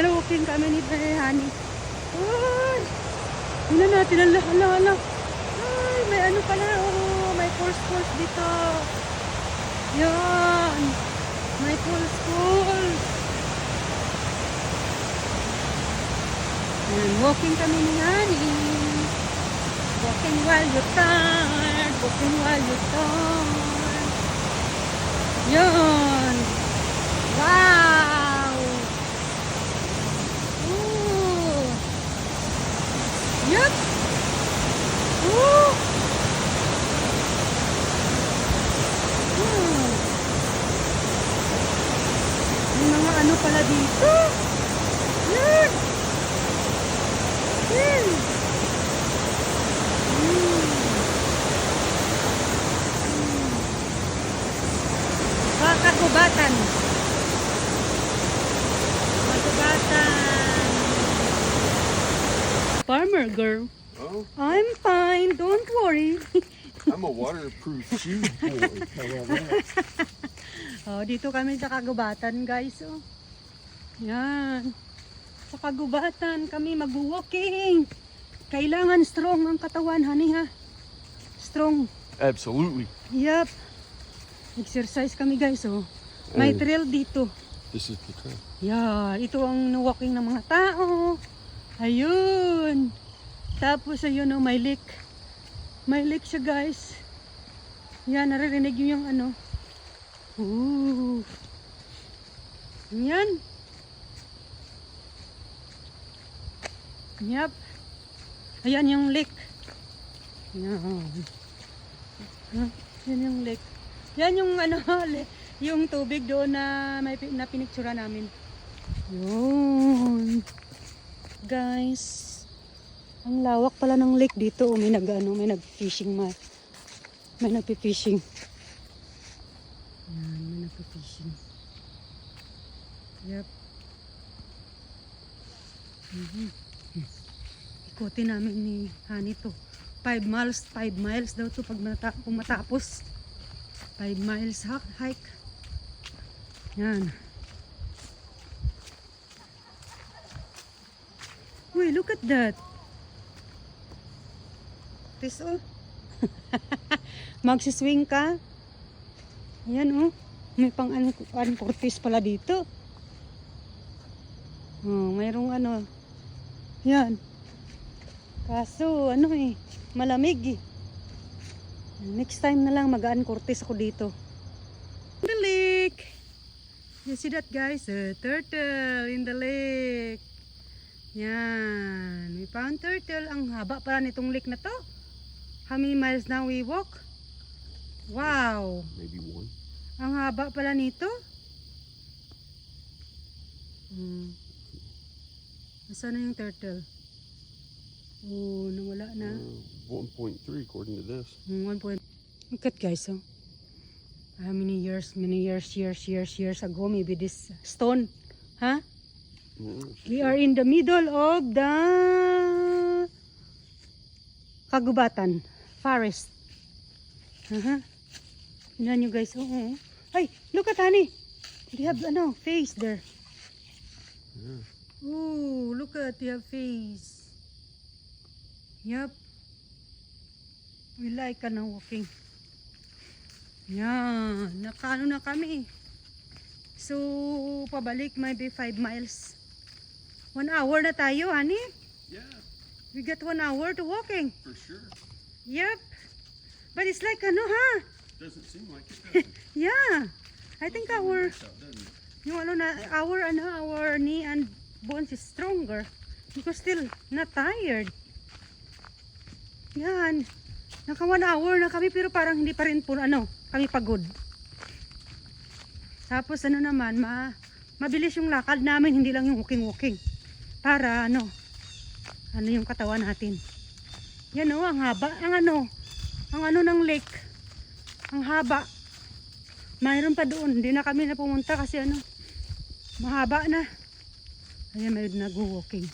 Walking kami ni Honey. Uy! Tingnan natin, hala. Ay, may ano pala, oh, may pulse dito. Yan. May pulse. Yan, walking kami ni Honey. Walking while you turn. Walking while you turn. Yan. Wow. Ooh. Yup. Ooh. May mga ano pala dito. Yan. Yan. Kagubatan. Farmer girl. Oh, I'm fine, don't worry. I'm a waterproof shoe boy. Oh, dito kami sa kagubatan, guys. Oh. Yan. Sa kagubatan kami mag-walking. Kailangan strong ang katawan, honey, ha? Strong. Absolutely. Yup. Exercise kami, guys, oh. May trail dito. This is the trail. Yeah, ito ang walking ng mga tao. Ayun. Tapos ayun, oh, may lake. May lake siya, guys. Yan, naririnig nyo yung ano. Ooh. Yan. Yep. Ayan yung lake. Yan. Yan yung lake. Yan yung ano, yung tubig doon na may na pinictura namin. Yun. Guys. Ang lawak pala ng lake dito. May nag-fishing may nagpi-fishing. Yan, may nagpi-fishing. Yep. Ikutin namin ni Honey to. 5 miles daw to pag matapos. 5 miles hike. Yan. Uy, look at that. This, oh. Magsiswing ka. Ayan, oh. May pang kurtis pala dito. Oh, mayroong ano. Yan. Kaso, ano eh. Malamig eh. Next time na lang magaan kurtis ako dito. The lake. You see that, guys? A turtle in the lake. Yan. We found turtle. Ang haba pala nitong lake na to. How many miles now we walk? Wow. Maybe 1. Ang haba pala nito. Nasaan na yung turtle? Oh, nawala na. 1.3 according to this. 1 point. Look at, guys, oh. How many years ago maybe this stone, huh? We are in the middle of the kagubatan forest. Tingnan nyo, guys. Oh. Ay, look at Honey. They have face there. Yeah. Oh, look at they have face. Yup. We like walking. Yan. Nakaano na kami. So, pabalik maybe 5 miles. 1 hour na tayo, Honey. Yeah, We got 1 hour to walking. for sure. Yep. But it's like huh? Doesn't seem like it, does it? Yeah. I think our Nice out, doesn't it? yung our knee and bones is stronger because still not tired. Yan. Naka 1 hour na kami pero parang hindi pa rin po kami pagod. Tapos naman mabilis yung lakad namin, hindi lang yung walking. Para yung katawan natin. Yan ang haba, ang ng lake. Ang haba. Mayroon pa doon, hindi na kami napumunta kasi mahaba na. Ayan, may nag-walking.